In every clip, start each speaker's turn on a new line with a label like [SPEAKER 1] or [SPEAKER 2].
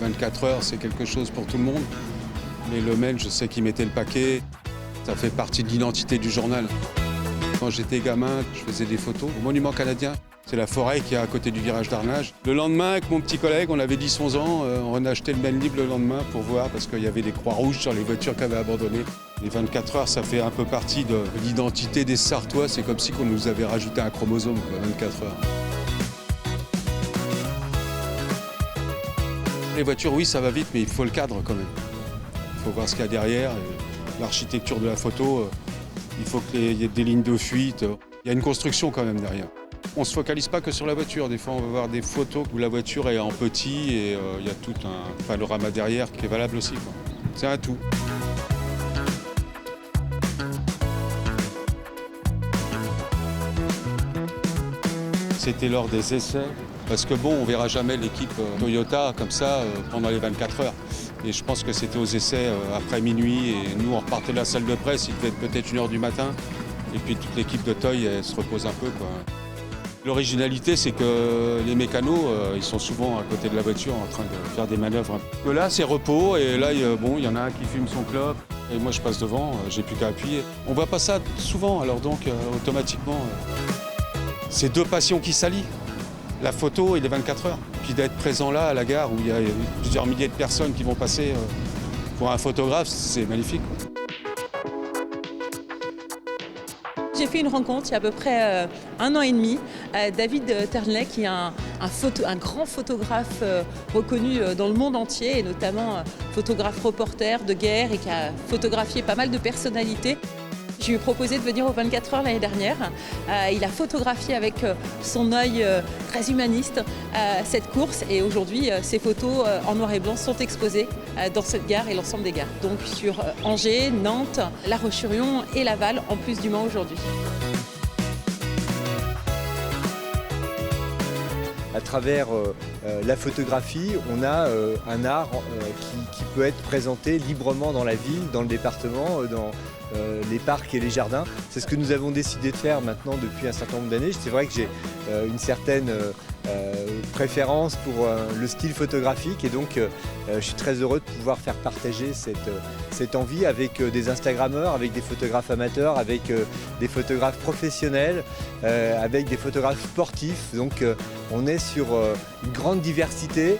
[SPEAKER 1] 24 heures, c'est quelque chose pour tout le monde. Mais Le Maine, je sais qu'il mettait le paquet. Ça fait partie de l'identité du journal. Quand j'étais gamin, je faisais des photos au Monument canadien. C'est la forêt qui est à côté du virage d'Arnage. Le lendemain, avec mon petit collègue, on avait 10-11 ans, on a acheté le Maine libre le lendemain pour voir, parce qu'il y avait des croix rouges sur les voitures qui avaient abandonné. Les 24 heures, ça fait un peu partie de l'identité des Sartois. C'est comme si on nous avait rajouté un chromosome, quoi, 24 heures. Les voitures, oui, ça va vite, mais il faut le cadre quand même. Il faut voir ce qu'il y a derrière, l'architecture de la photo. Il faut qu'il y ait des lignes de fuite. Il y a une construction quand même derrière. On ne se focalise pas que sur la voiture. Des fois, on va voir des photos où la voiture est en petit et il y a tout un panorama derrière qui est valable aussi, quoi. C'est un tout. C'était lors des essais. Parce que bon, on ne verra jamais l'équipe Toyota comme ça pendant les 24 heures. Et je pense que c'était aux essais après minuit. Et nous, on repartait de la salle de presse, il devait être peut-être 1h du matin. Et puis toute l'équipe de Toy, elle se repose un peu, quoi. L'originalité, c'est que les mécanos, ils sont souvent à côté de la voiture en train de faire des manœuvres. Là, c'est repos. Et là, il y en a un qui fume son clope. Et moi, je passe devant, j'ai plus qu'à appuyer. On ne voit pas ça souvent, alors donc automatiquement, c'est deux passions qui s'allient. La photo et les 24 heures. Puis d'être présent là, à la gare, où il y a plusieurs milliers de personnes qui vont passer. Pour un photographe, c'est magnifique, quoi.
[SPEAKER 2] J'ai fait une rencontre il y a à peu près 1 an et demi. David Ternley, qui est un grand photographe reconnu dans le monde entier, et notamment photographe reporter de guerre et qui a photographié pas mal de personnalités. Je lui ai proposé de venir aux 24 heures l'année dernière. Il a photographié avec son œil très humaniste cette course, et aujourd'hui ses photos en noir et blanc sont exposées dans cette gare et l'ensemble des gares. Donc sur Angers, Nantes, La Roche-sur-Yon et Laval, en plus du Mans aujourd'hui.
[SPEAKER 3] À travers la photographie, on a un art qui peut être présenté librement dans la ville, dans le département, dans les parcs et les jardins. C'est ce que nous avons décidé de faire maintenant depuis un certain nombre d'années. C'est vrai que j'ai une certaine préférence pour le style photographique, et donc je suis très heureux de pouvoir faire partager cette envie avec des Instagrammeurs, avec des photographes amateurs, avec des photographes professionnels, avec des photographes sportifs. Donc on est sur une grande diversité.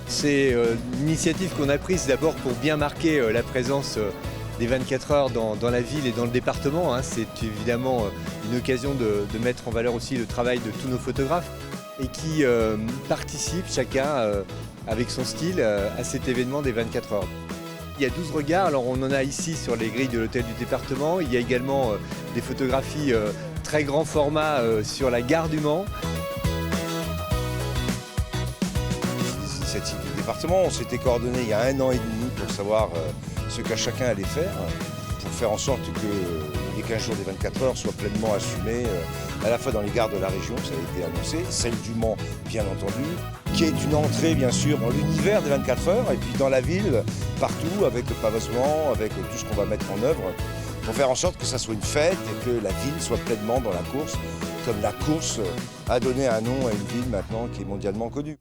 [SPEAKER 3] C'est une initiative qu'on a prise d'abord pour bien marquer la présence des 24 heures dans la ville et dans le département. C'est évidemment une occasion de mettre en valeur aussi le travail de tous nos photographes, et qui participent chacun avec son style à cet événement des 24 heures. Il y a 12 regards, alors on en a ici sur les grilles de l'hôtel du département. Il y a également des photographies très grand format sur la gare du Mans.
[SPEAKER 4] Les initiatives du département, on s'était coordonné il y a 1 an et demi pour savoir ce qu'à chacun allait faire, pour faire en sorte que les 15 jours des 24 heures soient pleinement assumés, à la fois dans les gares de la région, ça a été annoncé, celle du Mans bien entendu, qui est une entrée bien sûr dans l'univers des 24 heures, et puis dans la ville, partout, avec le pavoisement, avec tout ce qu'on va mettre en œuvre, pour faire en sorte que ça soit une fête et que la ville soit pleinement dans la course, comme la course a donné un nom à une ville maintenant qui est mondialement connue.